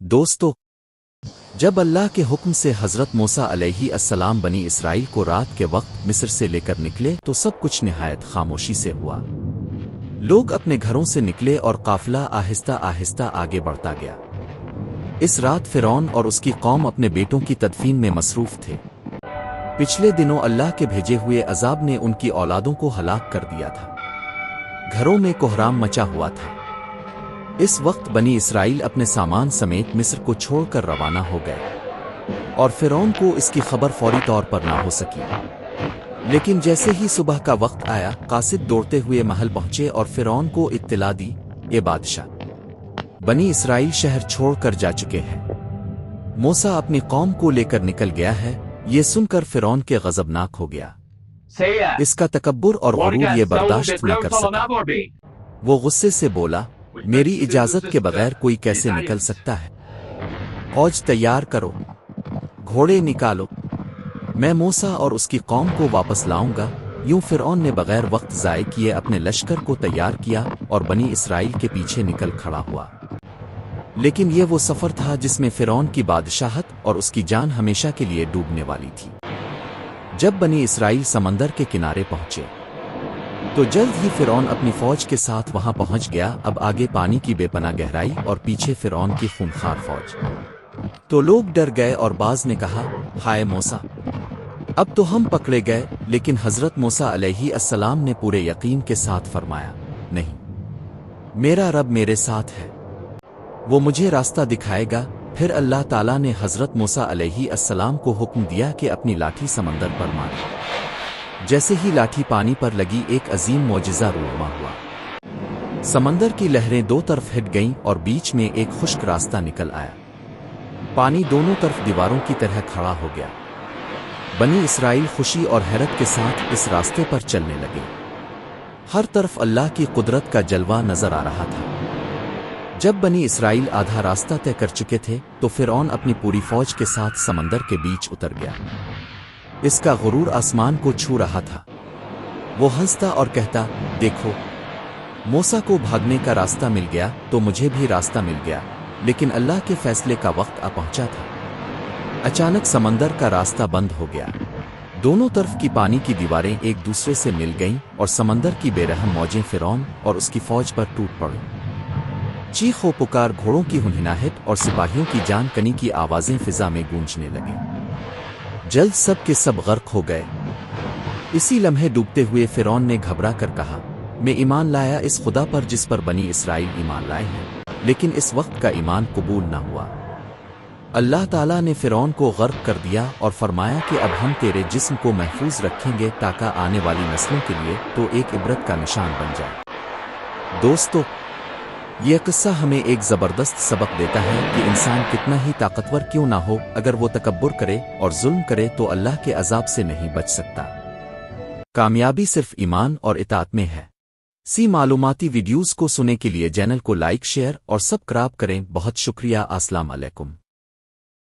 دوستو، جب اللہ کے حکم سے حضرت موسیٰ علیہ السلام بنی اسرائیل کو رات کے وقت مصر سے لے کر نکلے تو سب کچھ نہایت خاموشی سے ہوا۔ لوگ اپنے گھروں سے نکلے اور قافلہ آہستہ آہستہ آگے بڑھتا گیا۔ اس رات فرعون اور اس کی قوم اپنے بیٹوں کی تدفین میں مصروف تھے۔ پچھلے دنوں اللہ کے بھیجے ہوئے عذاب نے ان کی اولادوں کو ہلاک کر دیا تھا۔ گھروں میں کوہرام مچا ہوا تھا۔ اس وقت بنی اسرائیل اپنے سامان سمیت مصر کو چھوڑ کر روانہ ہو گئے، اور فرعون کو اس کی خبر فوری طور پر نہ ہو سکی۔ لیکن جیسے ہی صبح کا وقت آیا، قاصد دوڑتے ہوئے محل پہنچے اور فرعون کو اطلاع دی، اے بادشاہ، بنی اسرائیل شہر چھوڑ کر جا چکے ہیں۔ موسیٰ اپنی قوم کو لے کر نکل گیا ہے۔ یہ سن کر فرعون کے غضبناک ہو گیا۔ اس کا تکبر اور غرور یہ برداشت نہ کر سکا۔ وہ غصے سے بولا، میری اجازت کے بغیر کوئی کیسے نکل سکتا ہے؟ فوج تیار کرو، گھوڑے نکالو، میں موسیٰ اور اس کی قوم کو واپس لاؤں گا۔ یوں فرعون نے بغیر وقت ضائع کیے اپنے لشکر کو تیار کیا اور بنی اسرائیل کے پیچھے نکل کھڑا ہوا۔ لیکن یہ وہ سفر تھا جس میں فرعون کی بادشاہت اور اس کی جان ہمیشہ کے لیے ڈوبنے والی تھی۔ جب بنی اسرائیل سمندر کے کنارے پہنچے تو جلد ہی فرعون اپنی فوج کے ساتھ وہاں پہنچ گیا۔ اب آگے پانی کی بے پناہ گہرائی اور پیچھے فرعون کی خونخوار فوج۔ تو لوگ ڈر گئے اور بعض نے کہا، ہائے موسیٰ، اب تو ہم پکڑے گئے۔ لیکن حضرت موسیٰ علیہ السلام نے پورے یقین کے ساتھ فرمایا، نہیں، میرا رب میرے ساتھ ہے، وہ مجھے راستہ دکھائے گا۔ پھر اللہ تعالیٰ نے حضرت موسیٰ علیہ السلام کو حکم دیا کہ اپنی لاٹھی سمندر پر مارے۔ جیسے ہی لاٹھی پانی پر لگی، ایک عظیم معجزہ رونما ہوا۔ سمندر کی لہریں دو طرف ہٹ گئیں اور بیچ میں ایک خشک راستہ نکل آیا۔ پانی دونوں طرف دیواروں کی طرح کھڑا ہو گیا۔ بنی اسرائیل خوشی اور حیرت کے ساتھ اس راستے پر چلنے لگے۔ ہر طرف اللہ کی قدرت کا جلوہ نظر آ رہا تھا۔ جب بنی اسرائیل آدھا راستہ طے کر چکے تھے تو فرعون اپنی پوری فوج کے ساتھ سمندر کے بیچ اتر گیا۔ اس کا غرور آسمان کو چھو رہا تھا۔ وہ ہنستا اور کہتا، دیکھو، موسیٰ کو بھاگنے کا راستہ مل گیا تو مجھے بھی راستہ مل گیا۔ لیکن اللہ کے فیصلے کا وقت آ پہنچا تھا۔ اچانک سمندر کا راستہ بند ہو گیا۔ دونوں طرف کی پانی کی دیواریں ایک دوسرے سے مل گئیں اور سمندر کی بے رحم موجیں فرعون اور اس کی فوج پر ٹوٹ پڑیں۔ چیخ و پکار، گھوڑوں کی ہنہناہٹ اور سپاہیوں کی جان کنی کی آوازیں فضا میں گونجنے لگیں۔ جلد سب کے سب غرق ہو گئے۔ اسی لمحے ڈوبتے ہوئے فرعون نے گھبرا کر کہا، میں ایمان لایا اس خدا پر جس پر بنی اسرائیل ایمان لائے ہیں، لیکن اس وقت کا ایمان قبول نہ ہوا۔ اللہ تعالیٰ نے فرعون کو غرق کر دیا اور فرمایا کہ اب ہم تیرے جسم کو محفوظ رکھیں گے تاکہ آنے والی نسلوں کے لیے تو ایک عبرت کا نشان بن جائے۔ دوستو، یہ قصہ ہمیں ایک زبردست سبق دیتا ہے کہ انسان کتنا ہی طاقتور کیوں نہ ہو، اگر وہ تکبر کرے اور ظلم کرے تو اللہ کے عذاب سے نہیں بچ سکتا۔ کامیابی صرف ایمان اور اطاعت میں ہے۔ معلوماتی ویڈیوز کو سننے کے لیے چینل کو لائک، شیئر اور سبسکرائب کریں۔ بہت شکریہ۔ السلام علیکم۔